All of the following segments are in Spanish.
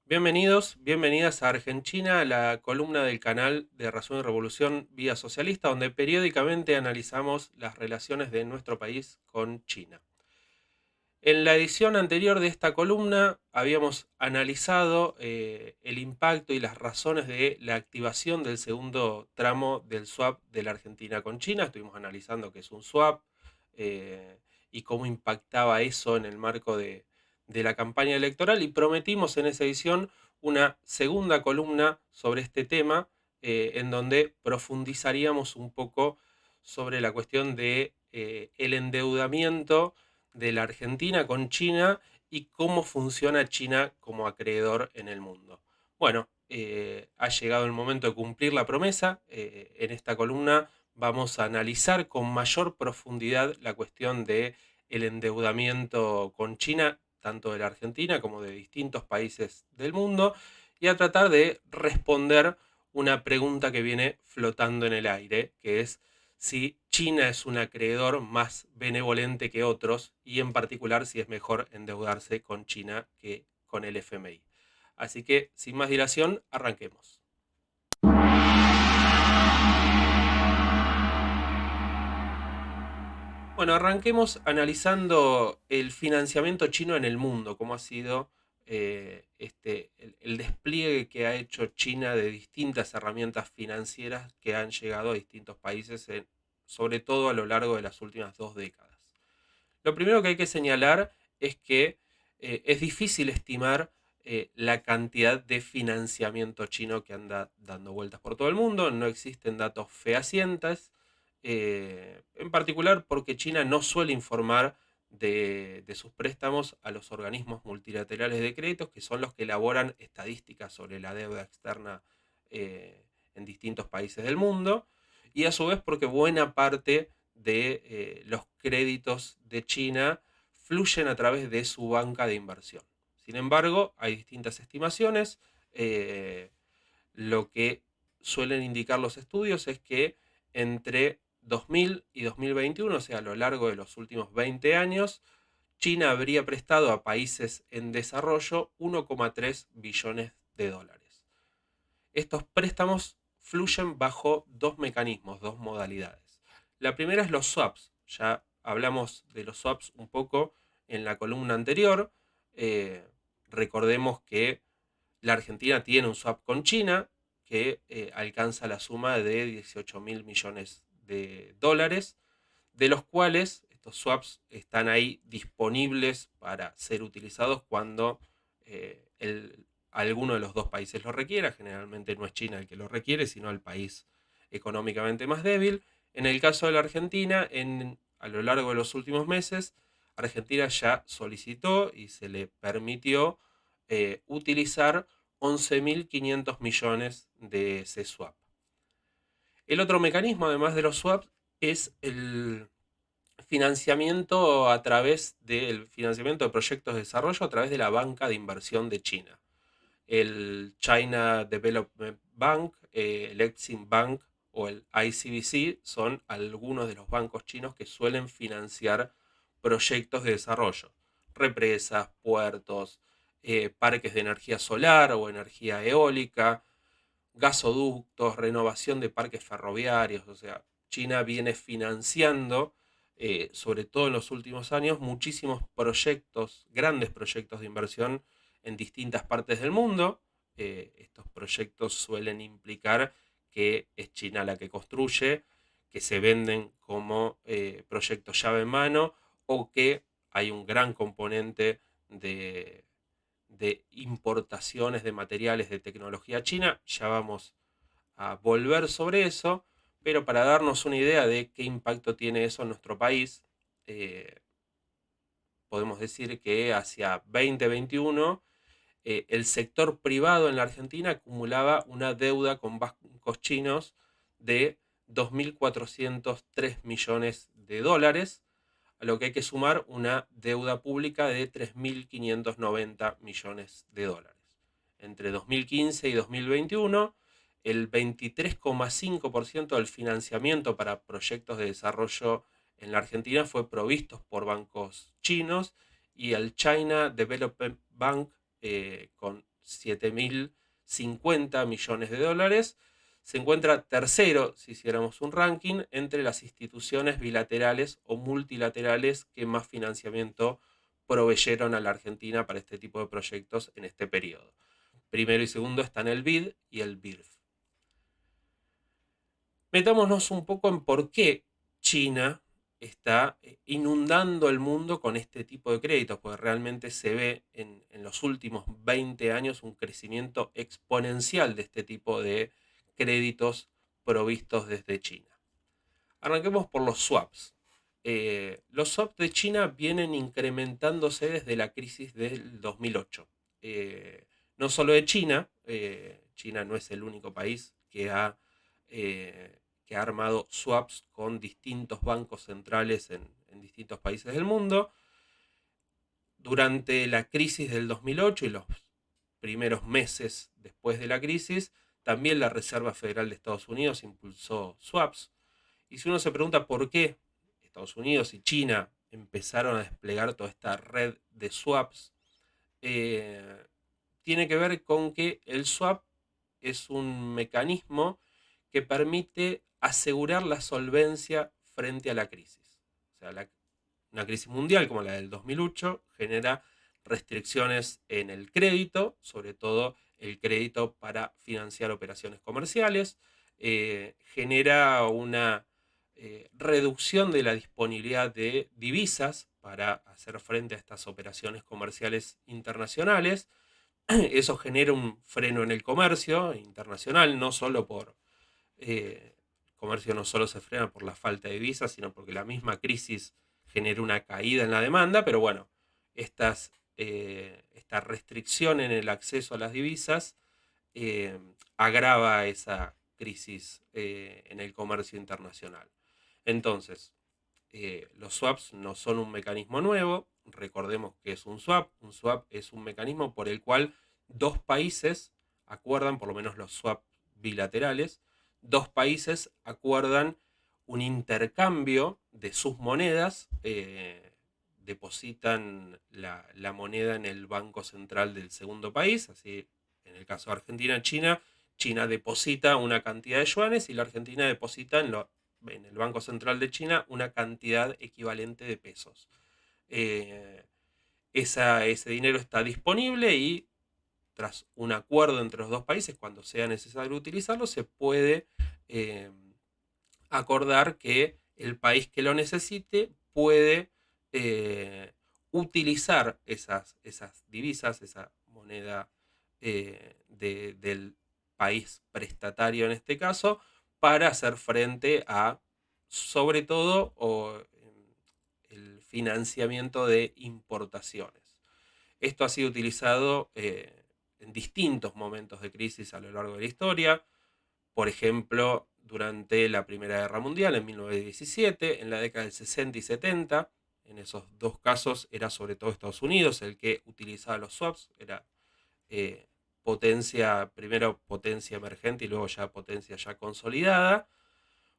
Bienvenidos, bienvenidas a Argentina, la columna del canal de Razón y Revolución Vía Socialista, donde periódicamente analizamos las relaciones de nuestro país con China. En la edición anterior de esta columna habíamos analizado el impacto y las razones de la activación del segundo tramo del swap de la Argentina con China. Estuvimos analizando qué es un swap y cómo impactaba eso en el marco de la campaña electoral, y prometimos en esa edición una segunda columna sobre este tema, en donde profundizaríamos un poco sobre la cuestión de el endeudamiento de la Argentina con China y cómo funciona China como acreedor en el mundo. Bueno, ha llegado el momento de cumplir la promesa. En esta columna vamos a analizar con mayor profundidad la cuestión de el endeudamiento con China, tanto de la Argentina como de distintos países del mundo, y a tratar de responder una pregunta que viene flotando en el aire, que es si China es un acreedor más benevolente que otros, y en particular si es mejor endeudarse con China que con el FMI. Así que, sin más dilación, arranquemos. Bueno, arranquemos analizando el financiamiento chino en el mundo, cómo ha sido el despliegue que ha hecho China de distintas herramientas financieras que han llegado a distintos países, sobre todo a lo largo de las últimas 2 décadas. Lo primero que hay que señalar es que es difícil estimar la cantidad de financiamiento chino que anda dando vueltas por todo el mundo. No existen datos fehacientes, en particular porque China no suele informar de sus préstamos a los organismos multilaterales de créditos, que son los que elaboran estadísticas sobre la deuda externa en distintos países del mundo, y a su vez porque buena parte de los créditos de China fluyen a través de su banca de inversión. Sin embargo, hay distintas estimaciones. Lo que suelen indicar los estudios es que entre 2000 y 2021, o sea, a lo largo de los últimos 20 años, China habría prestado a países en desarrollo 1,3 billones de dólares. Estos préstamos fluyen bajo dos mecanismos, dos modalidades. La primera es los swaps. Ya hablamos de los swaps un poco en la columna anterior. Eh, Recordemos que la Argentina tiene un swap con China que alcanza la suma de 18 mil millones de dólares, de los cuales estos swaps están ahí disponibles para ser utilizados cuando alguno de los dos países lo requiera. Generalmente no es China el que lo requiere, sino el país económicamente más débil. En el caso de la Argentina, a lo largo de los últimos meses, Argentina ya solicitó y se le permitió utilizar 11.500 millones de ese swap. El otro mecanismo, además de los swaps, es el financiamiento a través del financiamiento de proyectos de desarrollo a través de la banca de inversión de China. El China Development Bank, el Exim Bank o el ICBC son algunos de los bancos chinos que suelen financiar proyectos de desarrollo. Represas, puertos, parques de energía solar o energía eólica, gasoductos, renovación de parques ferroviarios. O sea, China viene financiando, sobre todo en los últimos años, muchísimos proyectos, grandes proyectos de inversión en distintas partes del mundo. Estos proyectos suelen implicar que es China la que construye, que se venden como proyectos llave en mano, o que hay un gran componente de importaciones de materiales de tecnología china. Ya vamos a volver sobre eso, pero para darnos una idea de qué impacto tiene eso en nuestro país, eh, podemos decir que hacia 2021 el sector privado en la Argentina acumulaba una deuda con bancos chinos de 2.403 millones de dólares, a lo que hay que sumar una deuda pública de 3.590 millones de dólares. Entre 2015 y 2021, el 23,5% del financiamiento para proyectos de desarrollo en la Argentina fue provisto por bancos chinos, y el China Development Bank con 7.050 millones de dólares. Se encuentra tercero, si hiciéramos un ranking, entre las instituciones bilaterales o multilaterales que más financiamiento proveyeron a la Argentina para este tipo de proyectos en este periodo. Primero y segundo están el BID y el BIRF. Metámonos un poco en por qué China está inundando el mundo con este tipo de créditos, porque realmente se ve en los últimos 20 años un crecimiento exponencial de este tipo de créditos provistos desde China. Arranquemos por los swaps. Los swaps de China vienen incrementándose desde la crisis del 2008. No solo de China, China no es el único país que ha armado swaps con distintos bancos centrales en distintos países del mundo. Durante la crisis del 2008 y los primeros meses después de la crisis, también la Reserva Federal de Estados Unidos impulsó swaps. Y si uno se pregunta por qué Estados Unidos y China empezaron a desplegar toda esta red de swaps, tiene que ver con que el swap es un mecanismo que permite asegurar la solvencia frente a la crisis. O sea, una crisis mundial como la del 2008 genera restricciones en el crédito, sobre todo el crédito para financiar operaciones comerciales, genera una reducción de la disponibilidad de divisas para hacer frente a estas operaciones comerciales internacionales. Eso genera un freno en el comercio internacional, no solo por comercio no solo se frena por la falta de divisas, sino porque la misma crisis genera una caída en la demanda, pero bueno, esta restricción en el acceso a las divisas eh, agrava esa crisis en el comercio internacional. Entonces, los swaps no son un mecanismo nuevo, recordemos que es un swap. Un swap es un mecanismo por el cual dos países acuerdan, por lo menos los swaps bilaterales, dos países acuerdan un intercambio de sus monedas, depositan la moneda en el banco central del segundo país, así en el caso de Argentina, China, China deposita una cantidad de yuanes y la Argentina deposita en el Banco Central de China una cantidad equivalente de pesos. Eh, ese dinero está disponible y tras un acuerdo entre los dos países, cuando sea necesario utilizarlo, se puede eh, acordar que el país que lo necesite puede utilizar esas divisas, esa moneda del país prestatario en este caso, para hacer frente a, sobre todo, el financiamiento de importaciones. Esto ha sido utilizado en distintos momentos de crisis a lo largo de la historia. Por ejemplo, durante la Primera Guerra Mundial, en 1917, en la década del 60 y 70, en esos dos casos era sobre todo Estados Unidos el que utilizaba los swaps, era primero potencia emergente y luego ya potencia ya consolidada.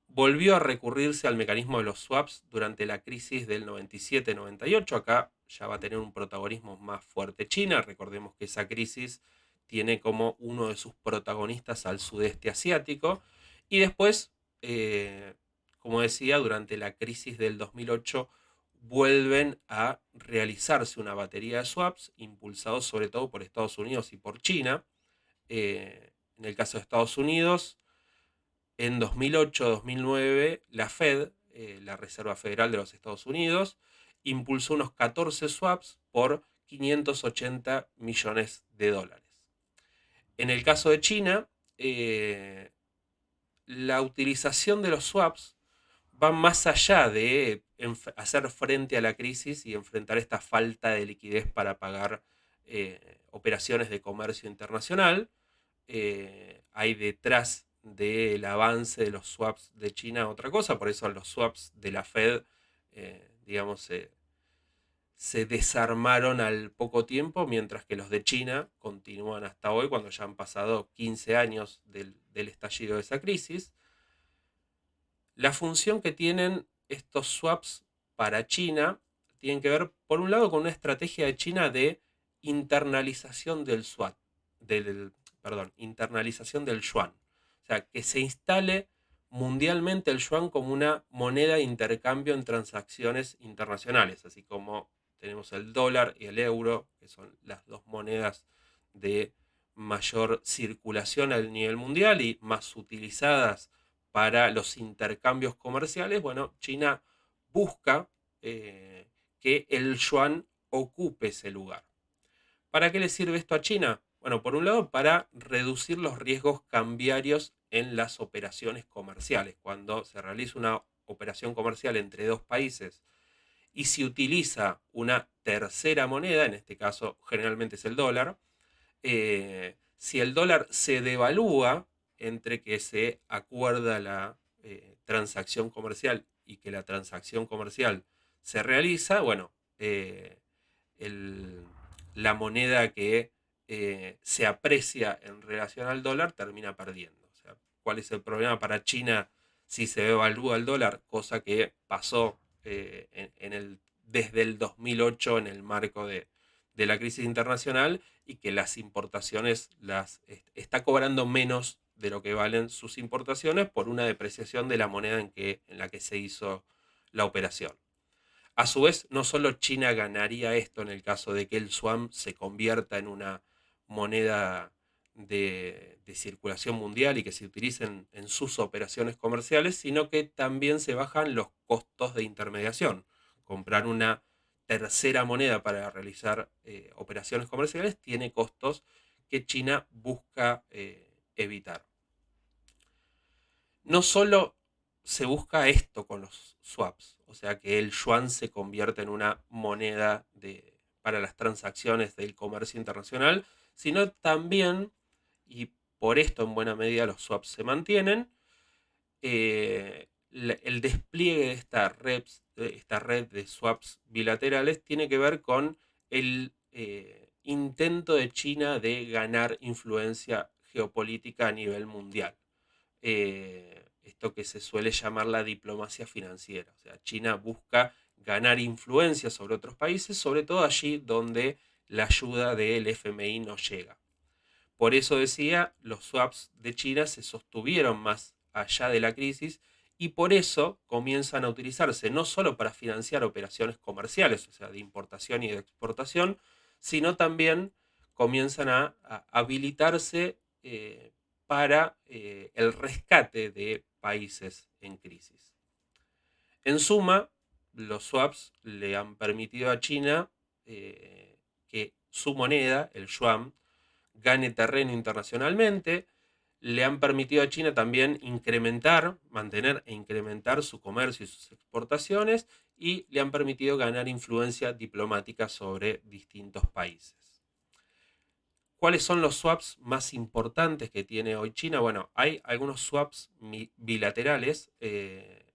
Volvió a recurrirse al mecanismo de los swaps durante la crisis del 97-98. Acá ya va a tener un protagonismo más fuerte China. Recordemos que esa crisis tiene como uno de sus protagonistas al sudeste asiático. Y después, como decía, durante la crisis del 2008 vuelven a realizarse una batería de swaps impulsados sobre todo por Estados Unidos y por China. En el caso de Estados Unidos, en 2008-2009, la Fed, la Reserva Federal de los Estados Unidos, impulsó unos 14 swaps por 580 millones de dólares. En el caso de China, la utilización de los swaps va más allá de hacer frente a la crisis y enfrentar esta falta de liquidez para pagar operaciones de comercio internacional. Hay detrás del avance de los swaps de China otra cosa, por eso los swaps de la Fed, digamos, se desarmaron al poco tiempo, mientras que los de China continúan hasta hoy, cuando ya han pasado 15 años del estallido de esa crisis. La función que tienen estos swaps para China tienen que ver, por un lado, con una estrategia de China de internalización del swap. internalización del yuan. O sea, que se instale mundialmente el yuan como una moneda de intercambio en transacciones internacionales, así como tenemos el dólar y el euro, que son las dos monedas de mayor circulación a nivel mundial y más utilizadas para los intercambios comerciales. Bueno, China busca que el yuan ocupe ese lugar. ¿Para qué le sirve esto a China? Bueno, por un lado, para reducir los riesgos cambiarios en las operaciones comerciales. Cuando se realiza una operación comercial entre dos países y se utiliza una tercera moneda, en este caso generalmente es el dólar, si el dólar se devalúa entre que se acuerda la transacción comercial y que la transacción comercial se realiza, bueno, el, la moneda que se aprecia en relación al dólar termina perdiendo. O sea, ¿cuál es el problema para China si se devalúa el dólar? Cosa que pasó desde el 2008 en el marco de la crisis internacional y que las importaciones está cobrando menos de lo que valen sus importaciones por una depreciación de la moneda en la que se hizo la operación. A su vez, no solo China ganaría esto en el caso de que el yuan se convierta en una moneda de circulación mundial y que se utilicen en sus operaciones comerciales, sino que también se bajan los costos de intermediación. Comprar una tercera moneda para realizar operaciones comerciales tiene costos que China busca evitar. No solo se busca esto con los swaps, o sea que el yuan se convierte en una moneda para las transacciones del comercio internacional, sino también, y por esto en buena medida los swaps se mantienen, el despliegue de esta red de swaps bilaterales tiene que ver con el intento de China de ganar influencia geopolítica a nivel mundial. Esto que se suele llamar la diplomacia financiera. O sea, China busca ganar influencia sobre otros países, sobre todo allí donde la ayuda del FMI no llega. Por eso decía, los swaps de China se sostuvieron más allá de la crisis y por eso comienzan a utilizarse no solo para financiar operaciones comerciales, o sea, de importación y de exportación, sino también comienzan a habilitarse para el rescate de países en crisis. En suma, los swaps le han permitido a China que su moneda, el yuan, gane terreno internacionalmente, le han permitido a China también mantener e incrementar su comercio y sus exportaciones y le han permitido ganar influencia diplomática sobre distintos países. ¿Cuáles son los swaps más importantes que tiene hoy China? Bueno, hay algunos swaps bilaterales que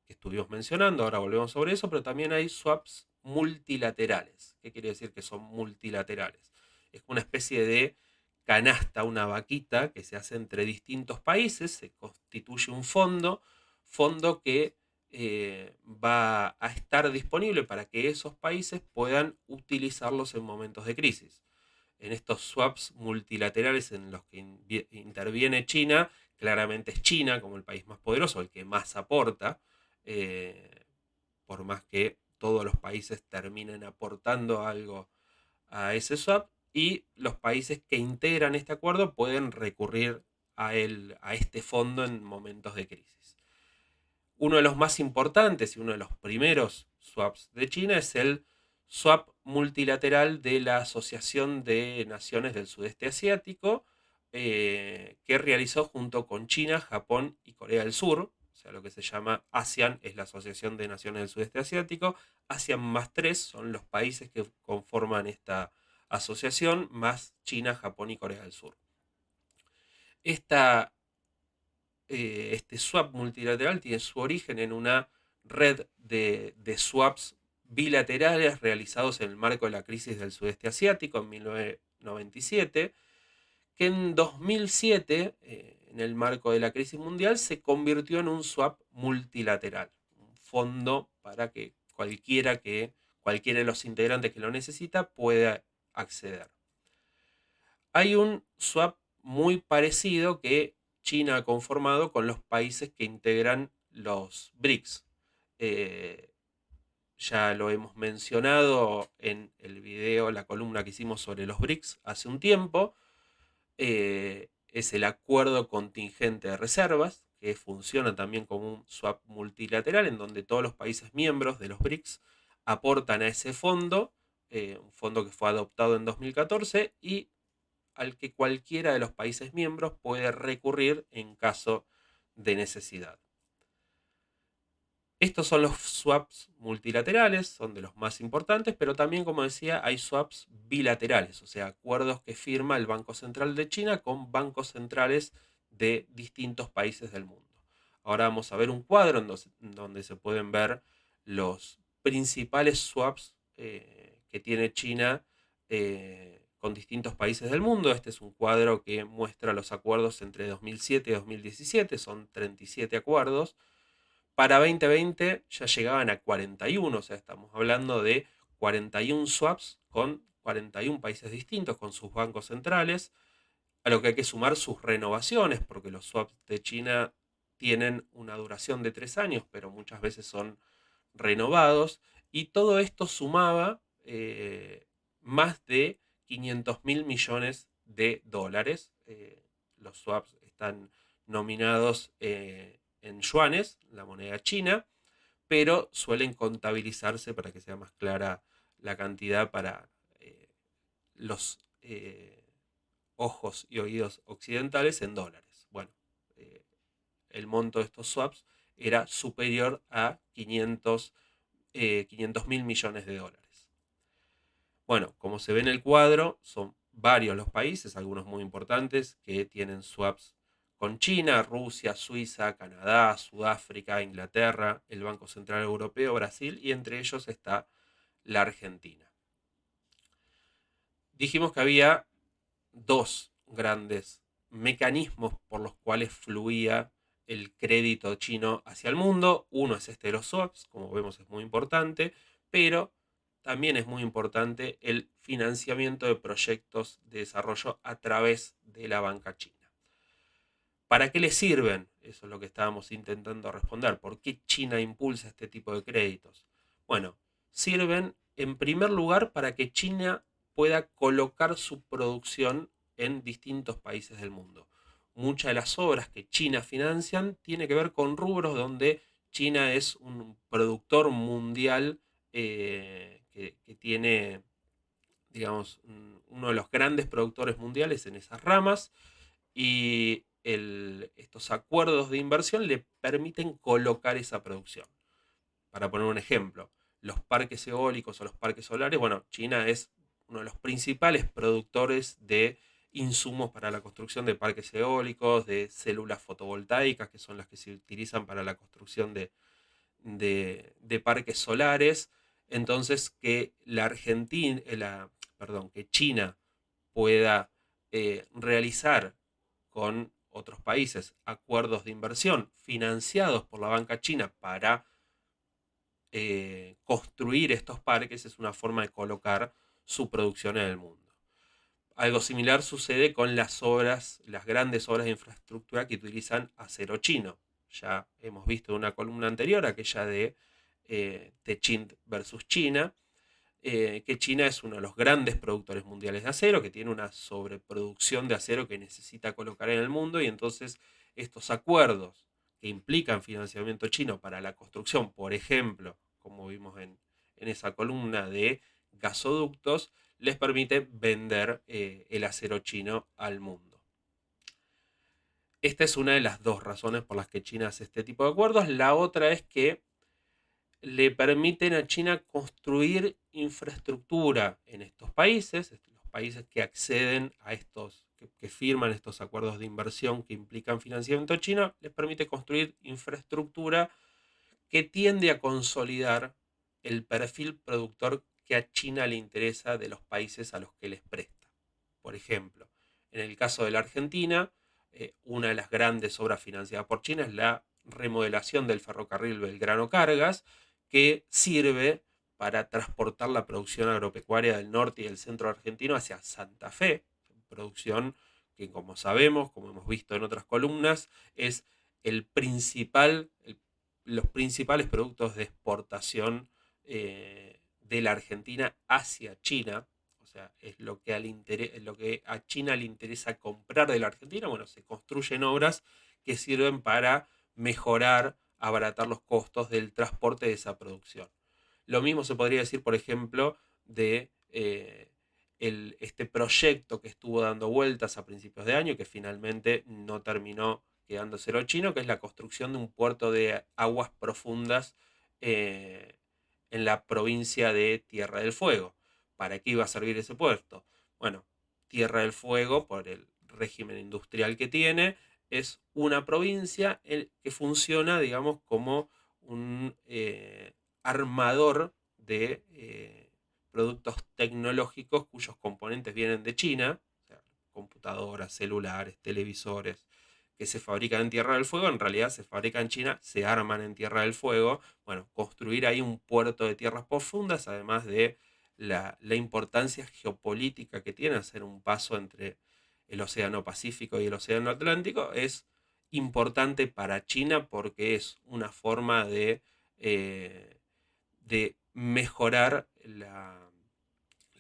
estuvimos mencionando, ahora volvemos sobre eso, pero también hay swaps multilaterales. ¿Qué quiere decir que son multilaterales? Es una especie de canasta, una vaquita que se hace entre distintos países, se constituye un fondo que va a estar disponible para que esos países puedan utilizarlos en momentos de crisis. En estos swaps multilaterales en los que interviene China, claramente es China como el país más poderoso, el que más aporta, eh, por más que todos los países terminen aportando algo a ese swap, y los países que integran este acuerdo pueden recurrir a este fondo en momentos de crisis. Uno de los más importantes y uno de los primeros swaps de China es el swap multilateral de la Asociación de Naciones del Sudeste Asiático, que realizó junto con China, Japón y Corea del Sur. O sea, lo que se llama ASEAN es la Asociación de Naciones del Sudeste Asiático. ASEAN más 3 son los países que conforman esta asociación, más China, Japón y Corea del Sur. Este swap multilateral tiene su origen en una red de swaps bilaterales realizados en el marco de la crisis del sudeste asiático en 1997, que en 2007, en el marco de la crisis mundial, se convirtió en un swap multilateral, un fondo para que cualquiera de los integrantes que lo necesita pueda acceder. Hay un swap muy parecido que China ha conformado con los países que integran los BRICS. Eh, ya lo hemos mencionado en el video, la columna que hicimos sobre los BRICS hace un tiempo. Es el acuerdo contingente de reservas, que funciona también como un swap multilateral, en donde todos los países miembros de los BRICS aportan a ese fondo, un fondo que fue adoptado en 2014 y al que cualquiera de los países miembros puede recurrir en caso de necesidad. Estos son los swaps multilaterales, son de los más importantes, pero también, como decía, hay swaps bilaterales, o sea, acuerdos que firma el Banco Central de China con bancos centrales de distintos países del mundo. Ahora vamos a ver un cuadro en donde se pueden ver los principales swaps que tiene China con distintos países del mundo. Este es un cuadro que muestra los acuerdos entre 2007 y 2017, son 37 acuerdos. Para 2020 ya llegaban a 41, o sea, estamos hablando de 41 swaps con 41 países distintos, con sus bancos centrales, a lo que hay que sumar sus renovaciones, porque los swaps de China tienen una duración de 3 años, pero muchas veces son renovados, y todo esto sumaba más de 500 mil millones de dólares. Los swaps están nominados en yuanes, la moneda china, pero suelen contabilizarse para que sea más clara la cantidad para los ojos y oídos occidentales en dólares. Bueno, eh, el monto de estos swaps era superior a 500 mil millones de dólares. Bueno, como se ve en el cuadro, son varios los países, algunos muy importantes, que tienen swaps con China, Rusia, Suiza, Canadá, Sudáfrica, Inglaterra, el Banco Central Europeo, Brasil, y entre ellos está la Argentina. Dijimos que había dos grandes mecanismos por los cuales fluía el crédito chino hacia el mundo. Uno es este de los swaps, como vemos es muy importante, pero también es muy importante el financiamiento de proyectos de desarrollo a través de la banca china. ¿Para qué le sirven? Eso es lo que estábamos intentando responder. ¿Por qué China impulsa este tipo de créditos? Bueno, sirven en primer lugar para que China pueda colocar su producción en distintos países del mundo. Muchas de las obras que China financian tiene que ver con rubros donde China es un productor mundial que tiene, digamos, uno de los grandes productores mundiales en esas ramas, y estos acuerdos de inversión le permiten colocar esa producción. Para poner un ejemplo, los parques eólicos o los parques solares, bueno, China es uno de los principales productores de insumos para la construcción de parques eólicos, de células fotovoltaicas, que son las que se utilizan para la construcción de parques solares. Entonces, que la Argentina, perdón, que China pueda realizar con otros países acuerdos de inversión financiados por la banca china para construir estos parques es una forma de colocar su producción en el mundo. Algo similar sucede con las obras, las grandes obras de infraestructura que utilizan acero chino. Ya hemos visto en una columna anterior, aquella de Techint versus China, que China es uno de los grandes productores mundiales de acero, que tiene una sobreproducción de acero que necesita colocar en el mundo, y entonces estos acuerdos que implican financiamiento chino para la construcción, por ejemplo, como vimos en esa columna de gasoductos, les permite vender el acero chino al mundo. Esta es una de las dos razones por las que China hace este tipo de acuerdos. La otra es que le permiten a China construir infraestructura en estos países, los países que acceden a estos, que firman estos acuerdos de inversión que implican financiamiento chino, les permite construir infraestructura que tiende a consolidar el perfil productor que a China le interesa de los países a los que les presta. Por ejemplo, en el caso de la Argentina, una de las grandes obras financiadas por China es la remodelación del ferrocarril Belgrano Cargas, que sirve para transportar la producción agropecuaria del norte y del centro argentino hacia Santa Fe, producción que, como sabemos, como hemos visto en otras columnas, es el principal, los principales productos de exportación de la Argentina hacia China. O sea, es lo que, lo que a China le interesa comprar de la Argentina. Bueno, se construyen obras que sirven para mejorar, abaratar los costos del transporte de esa producción. Lo mismo se podría decir, por ejemplo, de este proyecto que estuvo dando vueltas a principios de año, que finalmente no terminó quedándoselo chino, que es la construcción de un puerto de aguas profundas eh, en la provincia de Tierra del Fuego. ¿Para qué iba a servir ese puerto? Bueno, Tierra del Fuego, por el régimen industrial que tiene, es una provincia que funciona, digamos, como un armador de productos tecnológicos cuyos componentes vienen de China, o sea, computadoras, celulares, televisores, que se fabrican en Tierra del Fuego, en realidad se fabrican en China, se arman en Tierra del Fuego. Bueno, construir ahí un puerto de tierras profundas, además de la importancia geopolítica que tiene hacer un paso entre el Océano Pacífico y el Océano Atlántico, es importante para China porque es una forma de mejorar la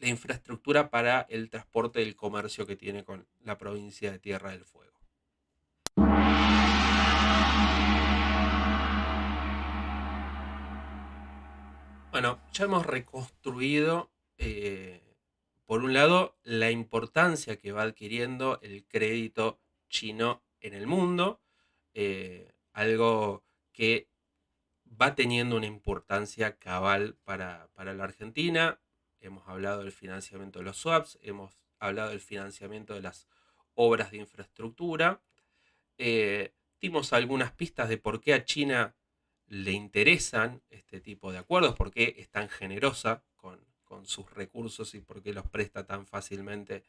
infraestructura para el transporte del comercio que tiene con la provincia de Tierra del Fuego. Bueno, ya hemos reconstruido, por un lado, la importancia que va adquiriendo el crédito chino en el mundo, algo que va teniendo una importancia cabal para la Argentina. Hemos hablado del financiamiento de los swaps, hemos hablado del financiamiento de las obras de infraestructura. Dimos algunas pistas de por qué a China le interesan este tipo de acuerdos, por qué es tan generosa con sus recursos y por qué los presta tan fácilmente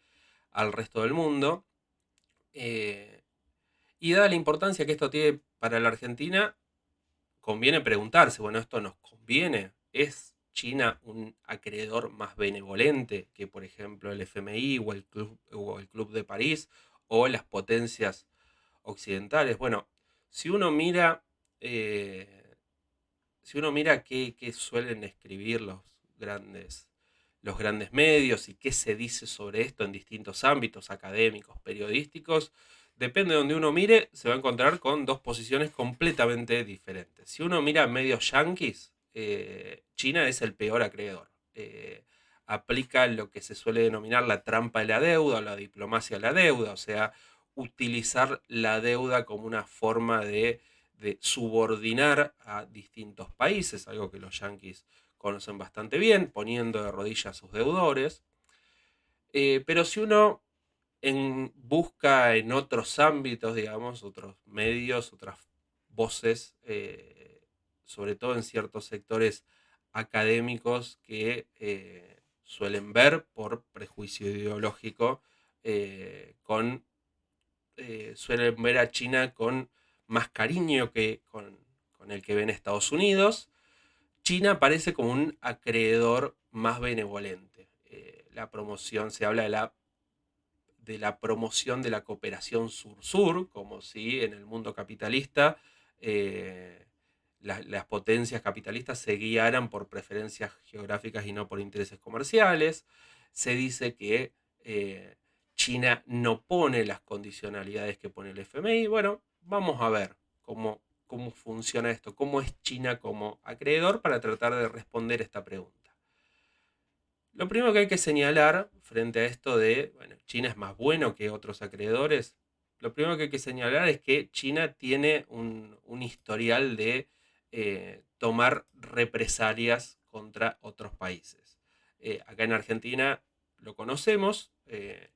al resto del mundo. Y dada la importancia que esto tiene para la Argentina, conviene preguntarse, bueno, ¿esto nos conviene? ¿Es China un acreedor más benevolente que, por ejemplo, el FMI o el Club de París o las potencias occidentales? Bueno, si uno mira, eh, si uno mira qué suelen escribir los grandes medios y qué se dice sobre esto en distintos ámbitos académicos, periodísticos, depende de donde uno mire, se va a encontrar con dos posiciones completamente diferentes. Si uno mira medios yanquis, China es el peor acreedor. Aplica lo que se suele denominar la trampa de la deuda o la diplomacia de la deuda, o sea, utilizar la deuda como una forma de subordinar a distintos países, algo que los yanquis conocen bastante bien, poniendo de rodillas a sus deudores. Pero si uno busca en otros ámbitos, digamos, otros medios, otras voces, sobre todo en ciertos sectores académicos que suelen ver por prejuicio ideológico, suelen ver a China con más cariño que con el que ven Estados Unidos. China parece como un acreedor más benevolente. La promoción, se habla de la promoción de la cooperación sur-sur, como si en el mundo capitalista las potencias capitalistas se guiaran por preferencias geográficas y no por intereses comerciales. Se dice que China no pone las condicionalidades que pone el FMI. Bueno, vamos a ver cómo funciona esto, cómo es China como acreedor para tratar de responder esta pregunta. Lo primero que hay que señalar frente a esto de, bueno, China es más bueno que otros acreedores, lo primero que hay que señalar es que China tiene un historial de tomar represalias contra otros países. Acá en Argentina lo conocemos,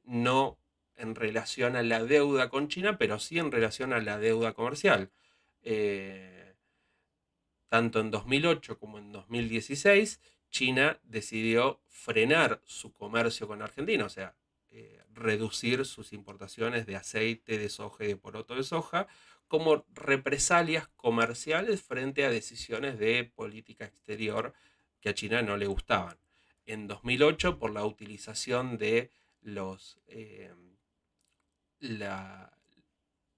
no en relación a la deuda con China, pero sí en relación a la deuda comercial. Eh, Tanto en 2008 como en 2016, China decidió frenar su comercio con Argentina, o sea, reducir sus importaciones de aceite de soja y de poroto de soja como represalias comerciales frente a decisiones de política exterior que a China no le gustaban. En 2008, por la utilización de los la-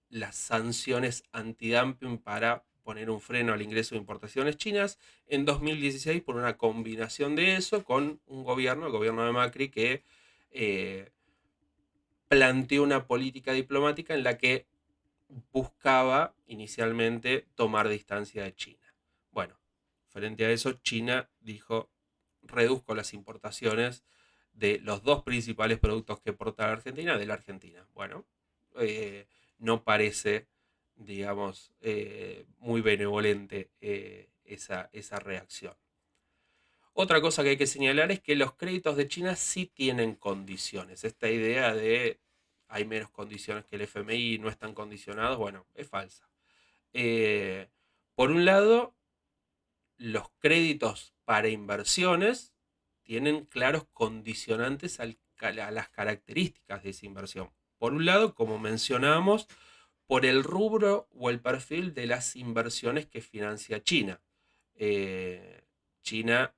las sanciones antidumping para poner un freno al ingreso de importaciones chinas en 2016 por una combinación de eso con un gobierno, el gobierno de Macri, que eh, planteó una política diplomática en la que buscaba inicialmente tomar distancia de China. Bueno, frente a eso, China dijo, reduzco las importaciones de los dos principales productos que exporta la Argentina, de la Argentina. Bueno, eh, no parece, digamos, muy benevolente esa reacción. Otra cosa que hay que señalar es que los créditos de China sí tienen condiciones. Esta idea de hay menos condiciones que el FMI, no están condicionados, bueno, es falsa. Eh, por un lado, los créditos para inversiones tienen claros condicionantes a las características de esa inversión. Por un lado, como mencionábamos, por el rubro o el perfil de las inversiones que financia China. Eh, China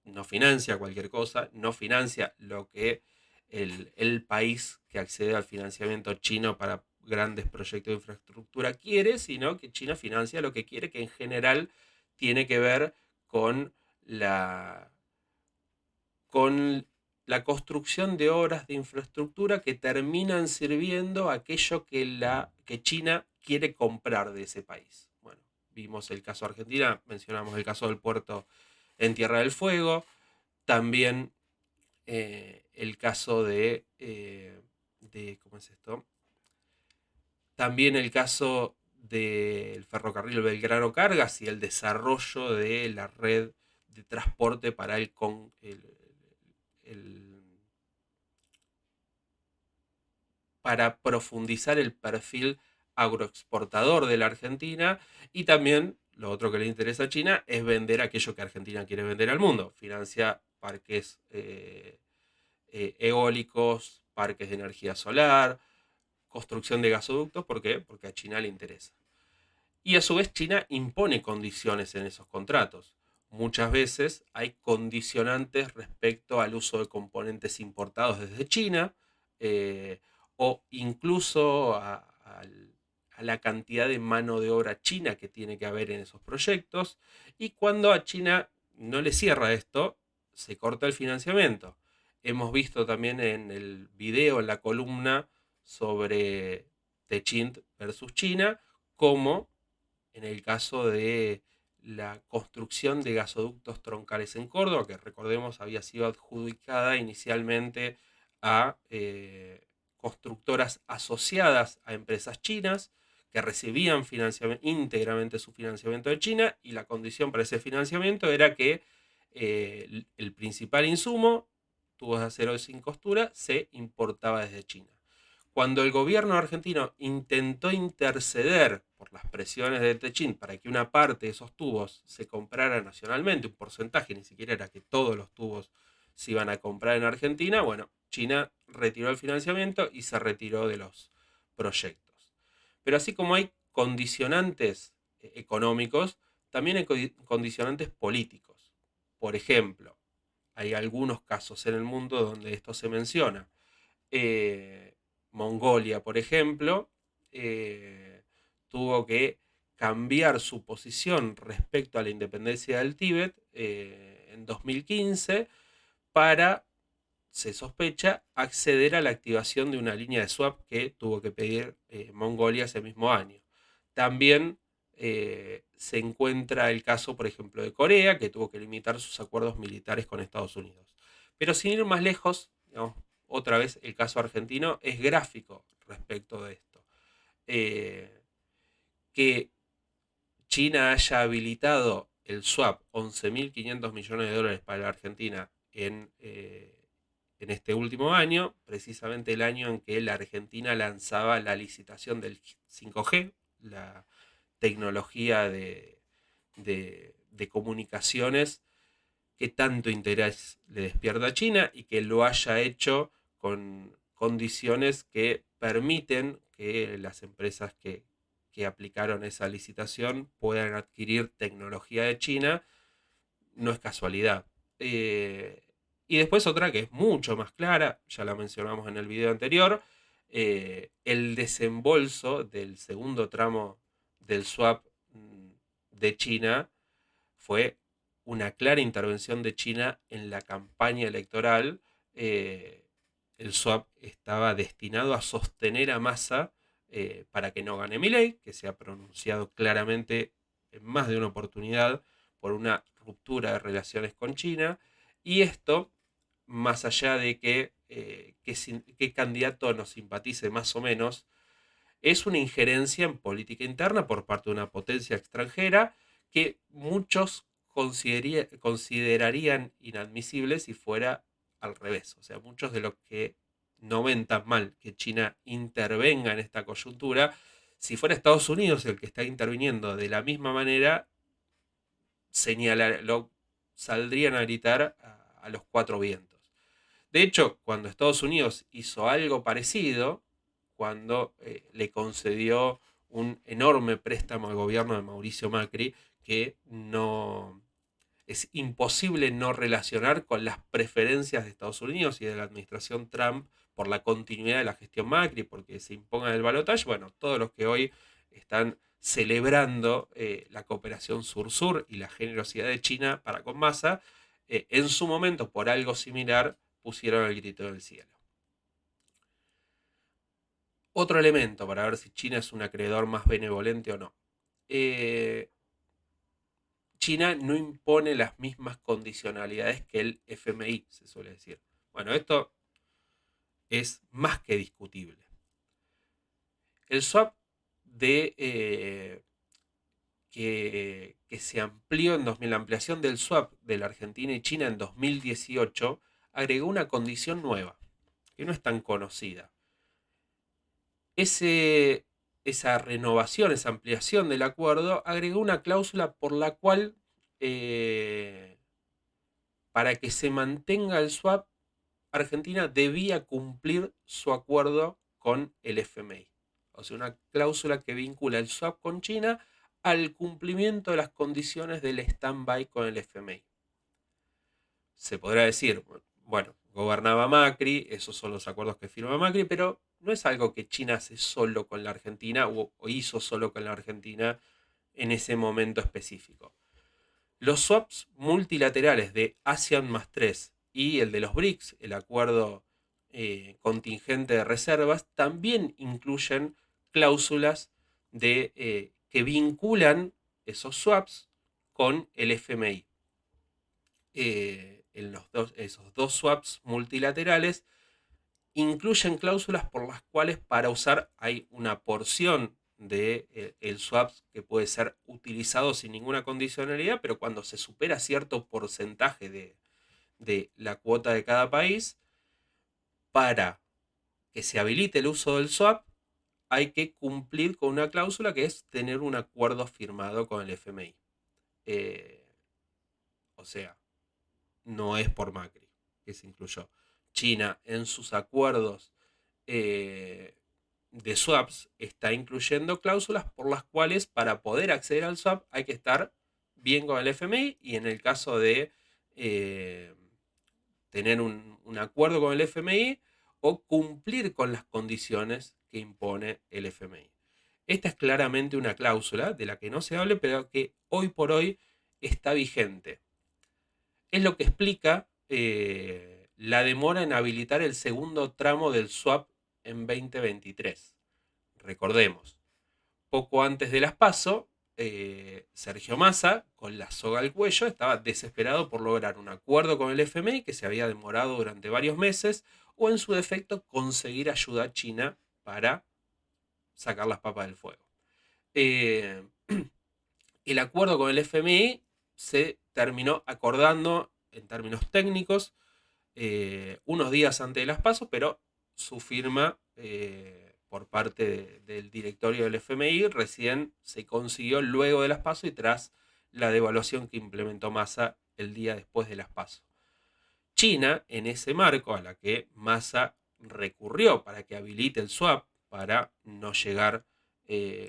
no financia cualquier cosa, no financia lo que el país que accede al financiamiento chino para grandes proyectos de infraestructura quiere, sino que China financia lo que quiere, que en general tiene que ver con la, con la construcción de obras de infraestructura que terminan sirviendo a aquello que China quiere comprar de ese país. Bueno, vimos el caso de Argentina, mencionamos el caso del puerto en Tierra del Fuego, también el caso ¿cómo es esto? También el caso del ferrocarril Belgrano Cargas y el desarrollo de la red de transporte para el- para profundizar el perfil agroexportador de la Argentina, y también lo otro que le interesa a China es vender aquello que Argentina quiere vender al mundo. Financia parques eólicos, parques de energía solar, construcción de gasoductos. ¿Por qué? Porque a China le interesa. Y a su vez China impone condiciones en esos contratos. Muchas veces hay condicionantes respecto al uso de componentes importados desde China, eh, o incluso a la cantidad de mano de obra china que tiene que haber en esos proyectos. Y cuando a China no le cierra esto, se corta el financiamiento. Hemos visto también en el video, en la columna sobre Techint versus China, cómo en el caso de la construcción de gasoductos troncales en Córdoba, que recordemos había sido adjudicada inicialmente a constructoras asociadas a empresas chinas que recibían íntegramente su financiamiento de China, y la condición para ese financiamiento era que el principal insumo, tubos de acero sin costura, se importaba desde China. Cuando el gobierno argentino intentó interceder por las presiones de Techint para que una parte de esos tubos se comprara nacionalmente, un porcentaje, ni siquiera era que todos los tubos se iban a comprar en Argentina, bueno, China retiró el financiamiento y se retiró de los proyectos. Pero así como hay condicionantes económicos, también hay condicionantes políticos. Por ejemplo, hay algunos casos en el mundo donde esto se menciona. eh, Mongolia, por ejemplo, tuvo que cambiar su posición respecto a la independencia del Tíbet en 2015 para, se sospecha, acceder a la activación de una línea de swap que tuvo que pedir Mongolia ese mismo año. También se encuentra el caso, por ejemplo, de Corea, que tuvo que limitar sus acuerdos militares con Estados Unidos. Pero sin ir más lejos, digamos, otra vez el caso argentino es gráfico respecto de esto. Eh, que China haya habilitado el swap 11.500 millones de dólares para la Argentina en este último año, precisamente el año en que la Argentina lanzaba la licitación del 5G, la tecnología de comunicaciones que tanto interés le despierta a China, y que lo haya hecho con condiciones que permiten que las empresas que aplicaron esa licitación puedan adquirir tecnología de China. No es casualidad. Y después otra que es mucho más clara, ya la mencionamos en el video anterior, el desembolso del segundo tramo del swap de China fue una clara intervención de China en la campaña electoral. eh, el swap estaba destinado a sostener a Massa para que no gane Milei, que se ha pronunciado claramente en más de una oportunidad por una ruptura de relaciones con China. Y esto, más allá de que candidato nos simpatice más o menos, es una injerencia en política interna por parte de una potencia extranjera que muchos considerarían inadmisible si fuera al revés. O sea, muchos de los que no ven tan mal que China intervenga en esta coyuntura, si fuera Estados Unidos el que está interviniendo de la misma manera, lo saldrían a gritar a los cuatro vientos. De hecho, cuando Estados Unidos hizo algo parecido, cuando le concedió un enorme préstamo al gobierno de Mauricio Macri, que no es imposible no relacionar con las preferencias de Estados Unidos y de la administración Trump por la continuidad de la gestión Macri, porque se imponga el balotaje. Bueno, todos los que hoy están celebrando la cooperación sur-sur y la generosidad de China para con Massa, en su momento, por algo similar, pusieron el grito del cielo. Otro elemento para ver si China es un acreedor más benevolente o no. Eh, China no impone las mismas condicionalidades que el FMI, se suele decir. Bueno, esto es más que discutible. El swap que se amplió en 2000, la ampliación del swap de la Argentina y China en 2018 agregó una condición nueva, que no es tan conocida. Esa renovación, esa ampliación del acuerdo agregó una cláusula por la cual, eh, para que se mantenga el swap, Argentina debía cumplir su acuerdo con el FMI. O sea, una cláusula que vincula el swap con China al cumplimiento de las condiciones del stand-by con el FMI. Se podrá decir, bueno, gobernaba Macri, esos son los acuerdos que firma Macri, pero no es algo que China hace solo con la Argentina o hizo solo con la Argentina en ese momento específico. Los swaps multilaterales de ASEAN más 3 y el de los BRICS, el acuerdo contingente de reservas, también incluyen cláusulas que vinculan esos swaps con el FMI. Esos dos swaps multilaterales incluyen cláusulas por las cuales para usar hay una porción de el swap que puede ser utilizado sin ninguna condicionalidad, pero cuando se supera cierto porcentaje de la cuota de cada país, para que se habilite el uso del swap, hay que cumplir con una cláusula que es tener un acuerdo firmado con el FMI. O sea, no es por Macri que se incluyó. China en sus acuerdos de swaps está incluyendo cláusulas por las cuales para poder acceder al swap hay que estar bien con el FMI y en el caso de tener un acuerdo con el FMI o cumplir con las condiciones que impone el FMI. Esta es claramente una cláusula de la que no se hable, pero que hoy por hoy está vigente. Es lo que explica la demora en habilitar el segundo tramo del swap en 2023. Recordemos, poco antes de las PASO, Sergio Massa, con la soga al cuello, estaba desesperado por lograr un acuerdo con el FMI que se había demorado durante varios meses, o en su defecto conseguir ayuda a China para sacar las papas del fuego. Eh, el acuerdo con el FMI se terminó acordando en términos técnicos unos días antes de las PASO, pero su firma por parte del directorio del FMI recién se consiguió luego de las PASO y tras la devaluación que implementó Massa el día después de las PASO. China, en ese marco a la que Massa recurrió para que habilite el swap, para no llegar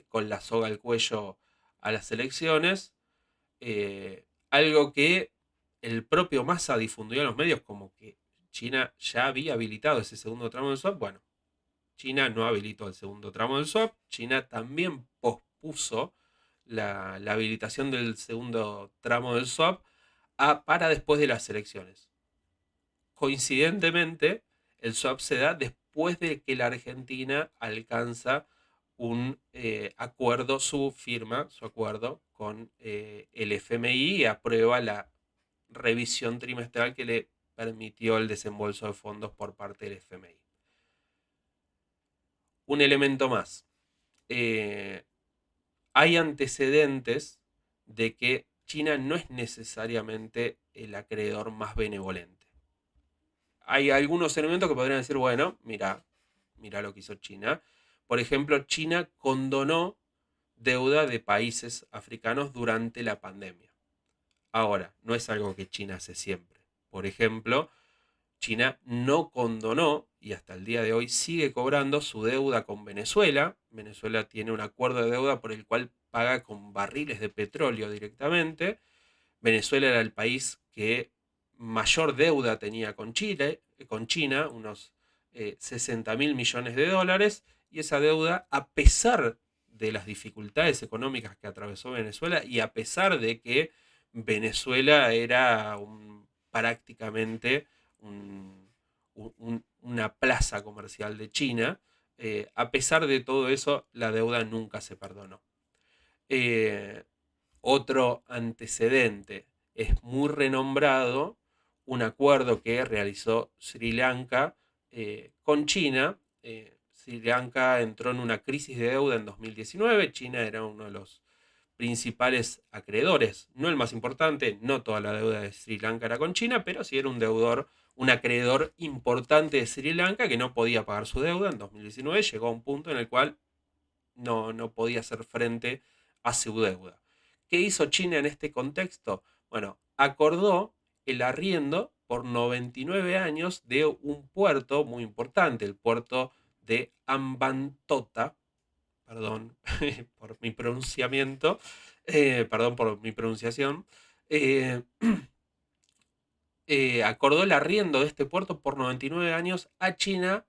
con la soga al cuello a las elecciones, algo que el propio Massa difundió en los medios como que China ya había habilitado ese segundo tramo del swap. Bueno, China no habilitó el segundo tramo del swap. China también pospuso la habilitación del segundo tramo del swap para después de las elecciones. Coincidentemente, el swap se da después de que la Argentina alcanza un acuerdo, su acuerdo con el FMI y aprueba la revisión trimestral que le permitió el desembolso de fondos por parte del FMI. Un elemento más. Eh, Hay antecedentes de que China no es necesariamente el acreedor más benevolente. Hay algunos elementos que podrían decir, bueno, mira lo que hizo China. Por ejemplo, China condonó deuda de países africanos durante la pandemia. Ahora, no es algo que China hace siempre. Por ejemplo, China no condonó y hasta el día de hoy sigue cobrando su deuda con Venezuela. Venezuela tiene un acuerdo de deuda por el cual paga con barriles de petróleo directamente. Venezuela era el país que mayor deuda tenía con Chile, con China, unos 60 mil millones de dólares, y esa deuda, a pesar de las dificultades económicas que atravesó Venezuela y a pesar de que Venezuela era prácticamente una plaza comercial de China, a pesar de todo eso, la deuda nunca se perdonó. Eh, Otro antecedente es muy renombrado un acuerdo que realizó Sri Lanka con China. Sri Lanka entró en una crisis de deuda en 2019. China era uno de los principales acreedores, no el más importante, no toda la deuda de Sri Lanka era con China, pero sí era un acreedor importante de Sri Lanka que no podía pagar su deuda. En 2019 llegó a un punto en el cual no podía hacer frente a su deuda. ¿Qué hizo China en este contexto? Bueno, acordó el arriendo por 99 años de un puerto muy importante, el puerto de Hambantota, perdón por mi pronunciamiento, perdón por mi pronunciación, eh, acordó el arriendo de este puerto por 99 años a China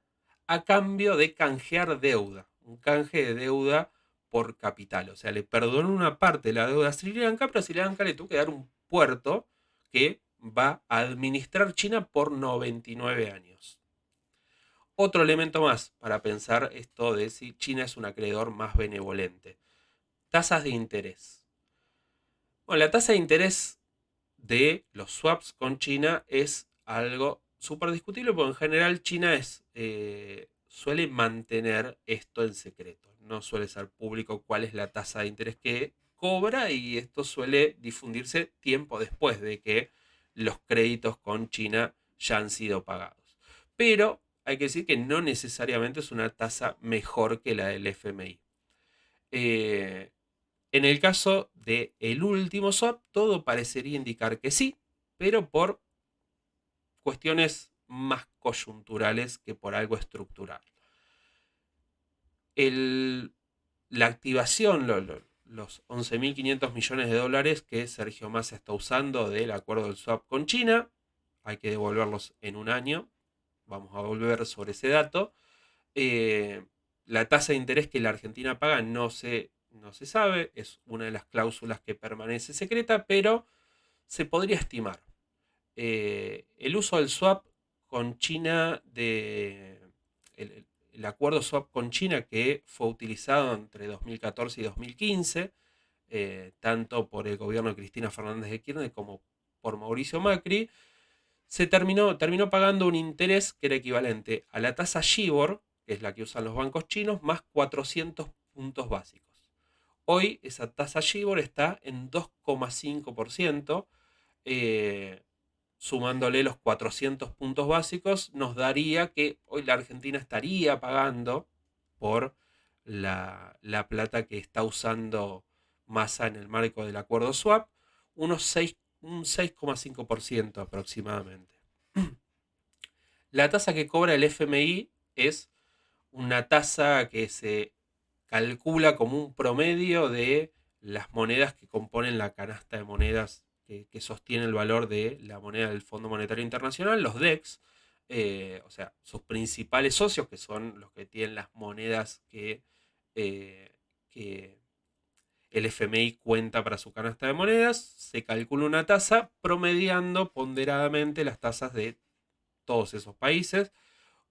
a cambio de canjear deuda, un canje de deuda por capital. O sea, le perdonó una parte de la deuda a Sri Lanka, pero a Sri Lanka le tuvo que dar un puerto que va a administrar China por 99 años. Otro elemento más para pensar esto de si China es un acreedor más benevolente. Tasas de interés. Bueno, la tasa de interés de los swaps con China es algo súper discutible porque en general China suele mantener esto en secreto. No suele ser público cuál es la tasa de interés que cobra y esto suele difundirse tiempo después de que los créditos con China ya han sido pagados. Pero hay que decir que no necesariamente es una tasa mejor que la del FMI. Eh, en el caso del último swap, todo parecería indicar que sí, pero por cuestiones más coyunturales que por algo estructural. El, la activación, los 11.500 millones de dólares que Sergio Massa está usando del acuerdo del swap con China, hay que devolverlos en un año. Vamos a volver sobre ese dato. La tasa de interés que la Argentina paga no se sabe, es una de las cláusulas que permanece secreta, pero se podría estimar. El uso del swap con China, el acuerdo swap con China que fue utilizado entre 2014 y 2015, tanto por el gobierno de Cristina Fernández de Kirchner como por Mauricio Macri, terminó pagando un interés que era equivalente a la tasa Shibor, que es la que usan los bancos chinos, más 400 puntos básicos. Hoy esa tasa Shibor está en 2,5%. eh, Sumándole los 400 puntos básicos, nos daría que hoy la Argentina estaría pagando por la plata que está usando Massa en el marco del acuerdo swap, un 6,5% aproximadamente. La tasa que cobra el FMI es una tasa que se calcula como un promedio de las monedas que componen la canasta de monedas que sostiene el valor de la moneda del Fondo Monetario Internacional, los DEX. o sea, sus principales socios, que son los que tienen las monedas eh, que el FMI cuenta para su canasta de monedas, se calcula una tasa promediando ponderadamente las tasas de todos esos países.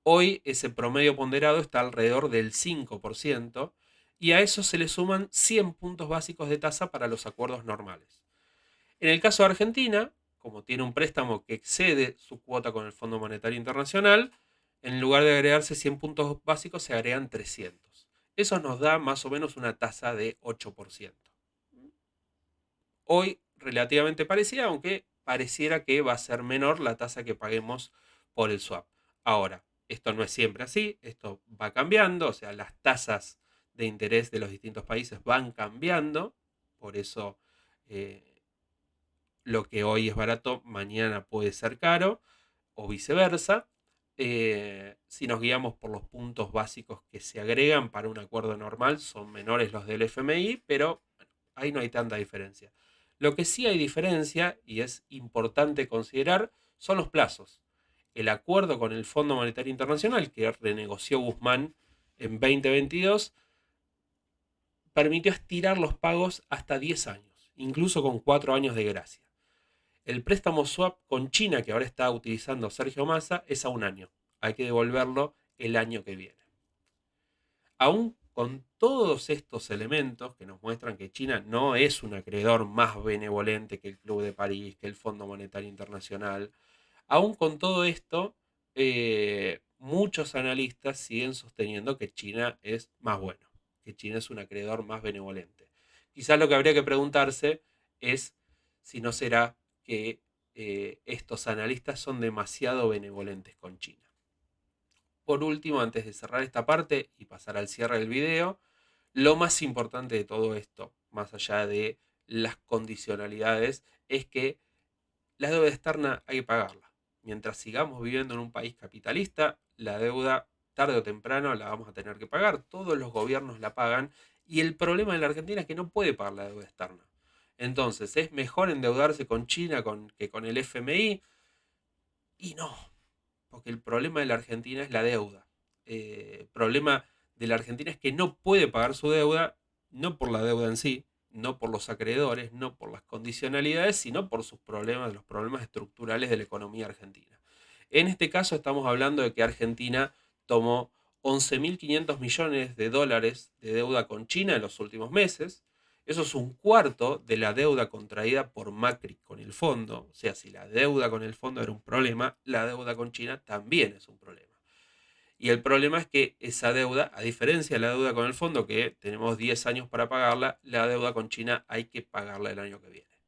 Hoy ese promedio ponderado está alrededor del 5% y a eso se le suman 100 puntos básicos de tasa para los acuerdos normales. En el caso de Argentina, como tiene un préstamo que excede su cuota con el Fondo Monetario Internacional, en lugar de agregarse 100 puntos básicos se agregan 300. Eso nos da más o menos una tasa de 8%. Hoy relativamente parecida, aunque pareciera que va a ser menor la tasa que paguemos por el swap. Ahora, esto no es siempre así, esto va cambiando, o sea, las tasas de interés de los distintos países van cambiando, por eso eh, lo que hoy es barato, mañana puede ser caro, o viceversa. Si nos guiamos por los puntos básicos que se agregan para un acuerdo normal, son menores los del FMI, pero bueno, ahí no hay tanta diferencia. Lo que sí hay diferencia, y es importante considerar, son los plazos. El acuerdo con el Fondo Monetario Internacional, que renegoció Guzmán en 2022, permitió estirar los pagos hasta 10 años, incluso con 4 años de gracia. El préstamo swap con China que ahora está utilizando Sergio Massa es a un año. Hay que devolverlo el año que viene. Aún con todos estos elementos que nos muestran que China no es un acreedor más benevolente que el Club de París, que el Fondo Monetario Internacional, aún con todo esto, muchos analistas siguen sosteniendo que China es más bueno, que China es un acreedor más benevolente. Quizás lo que habría que preguntarse es si no será que estos analistas son demasiado benevolentes con China. Por último, antes de cerrar esta parte y pasar al cierre del video, lo más importante de todo esto, más allá de las condicionalidades, es que la deuda externa hay que pagarla. Mientras sigamos viviendo en un país capitalista, la deuda tarde o temprano la vamos a tener que pagar. Todos los gobiernos la pagan y el problema de la Argentina es que no puede pagar la deuda externa. Entonces, ¿es mejor endeudarse con China que con el FMI? Y no, porque el problema de la Argentina es la deuda. El problema de la Argentina es que no puede pagar su deuda, no por la deuda en sí, no por los acreedores, no por las condicionalidades, sino por sus problemas, los problemas estructurales de la economía argentina. En este caso estamos hablando de que Argentina tomó 11.500 millones de dólares de deuda con China en los últimos meses. Eso es un cuarto de la deuda contraída por Macri con el fondo. O sea, si la deuda con el fondo era un problema, la deuda con China también es un problema. Y el problema es que esa deuda, a diferencia de la deuda con el fondo, que tenemos 10 años para pagarla, la deuda con China hay que pagarla el año que viene.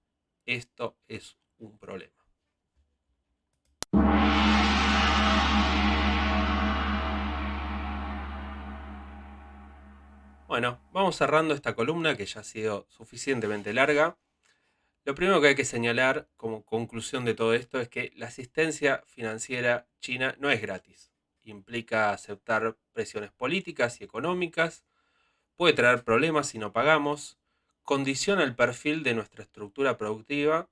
Esto es un problema. Bueno, vamos cerrando esta columna que ya ha sido suficientemente larga. Lo primero que hay que señalar como conclusión de todo esto es que la asistencia financiera china no es gratis. Implica aceptar presiones políticas y económicas, puede traer problemas si no pagamos, condiciona el perfil de nuestra estructura productiva.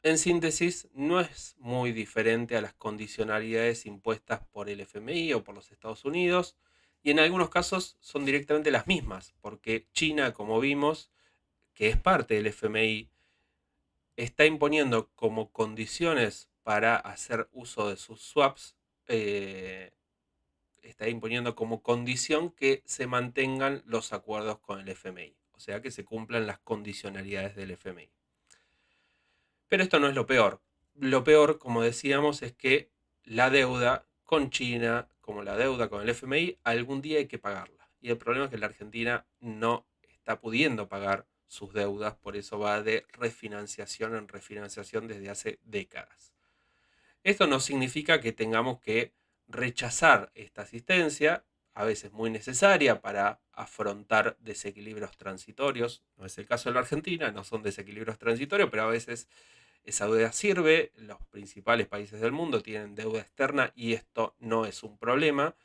En síntesis, no es muy diferente a las condicionalidades impuestas por el FMI o por los Estados Unidos, y en algunos casos son directamente las mismas, porque China, como vimos, que es parte del FMI, está imponiendo como condiciones para hacer uso de sus swaps, eh, está imponiendo como condición que se mantengan los acuerdos con el FMI, o sea que se cumplan las condicionalidades del FMI. Pero esto no es lo peor. Lo peor, como decíamos, es que la deuda con China, como la deuda con el FMI, algún día hay que pagarla. Y el problema es que la Argentina no está pudiendo pagar sus deudas, por eso va de refinanciación en refinanciación desde hace décadas. Esto no significa que tengamos que rechazar esta asistencia, a veces muy necesaria para afrontar desequilibrios transitorios. No es el caso de la Argentina, no son desequilibrios transitorios, pero a veces esa deuda sirve. Los principales países del mundo tienen deuda externa y esto no es un problema.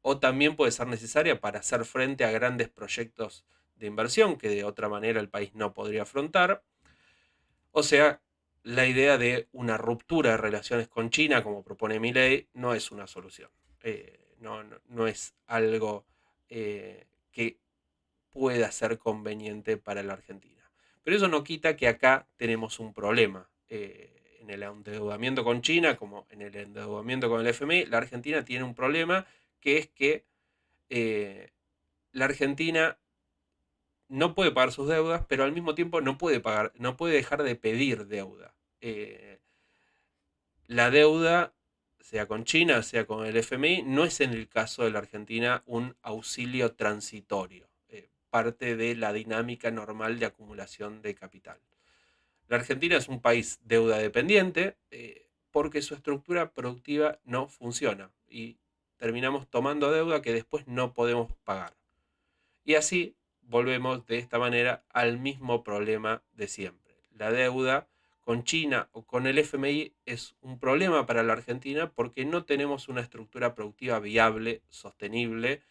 O también puede ser necesaria para hacer frente a grandes proyectos de inversión que de otra manera el país no podría afrontar. O sea, la idea de una ruptura de relaciones con China, como propone Milei, no es una solución. No es algo que pueda ser conveniente para la Argentina. Pero eso no quita que acá tenemos un problema. En el endeudamiento con China, como en el endeudamiento con el FMI, la Argentina tiene un problema, que es que eh, la Argentina no puede pagar sus deudas, pero al mismo tiempo no puede dejar de pedir deuda. La deuda, sea con China, sea con el FMI, no es en el caso de la Argentina un auxilio transitorio, parte de la dinámica normal de acumulación de capital. La Argentina es un país deuda dependiente, porque su estructura productiva no funciona y terminamos tomando deuda que después no podemos pagar. Y así volvemos de esta manera al mismo problema de siempre. La deuda con China o con el FMI es un problema para la Argentina porque no tenemos una estructura productiva viable, sostenible,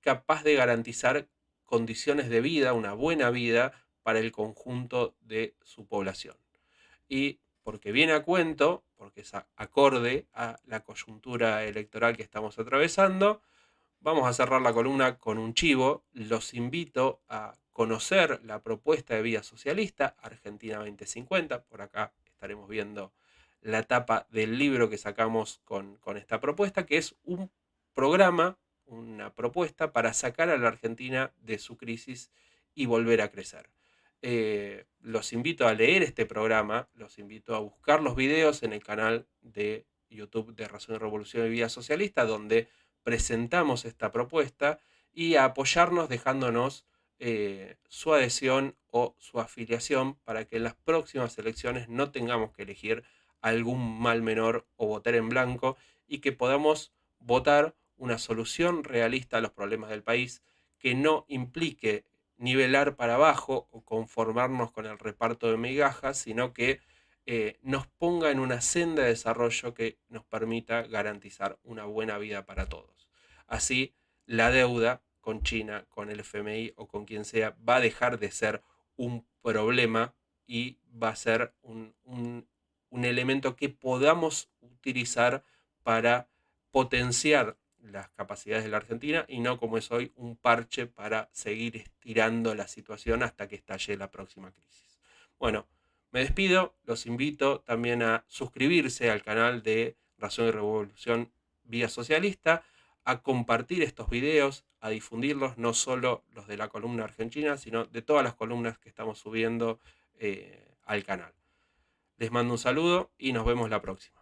capaz de garantizar condiciones de vida, una buena vida para el conjunto de su población. Y porque viene a cuento, porque es acorde a la coyuntura electoral que estamos atravesando, vamos a cerrar la columna con un chivo. Los invito a conocer la propuesta de Vía Socialista, Argentina 2050. Por acá estaremos viendo la tapa del libro que sacamos con esta propuesta, que es un programa, una propuesta para sacar a la Argentina de su crisis y volver a crecer. Los invito a leer este programa, los invito a buscar los videos en el canal de YouTube de Razón y Revolución y Vía Socialista, donde presentamos esta propuesta, y a apoyarnos dejándonos su adhesión o su afiliación para que en las próximas elecciones no tengamos que elegir algún mal menor o votar en blanco, y que podamos votar una solución realista a los problemas del país, que no implique nivelar para abajo o conformarnos con el reparto de migajas, sino que nos ponga en una senda de desarrollo que nos permita garantizar una buena vida para todos. Así, la deuda con China, con el FMI o con quien sea, va a dejar de ser un problema y va a ser un elemento que podamos utilizar para potenciar las capacidades de la Argentina, y no, como es hoy, un parche para seguir estirando la situación hasta que estalle la próxima crisis. Bueno, me despido, los invito también a suscribirse al canal de Razón y Revolución Vía Socialista, a compartir estos videos, a difundirlos, no solo los de la columna argentina, sino de todas las columnas que estamos subiendo al canal. Les mando un saludo y nos vemos la próxima.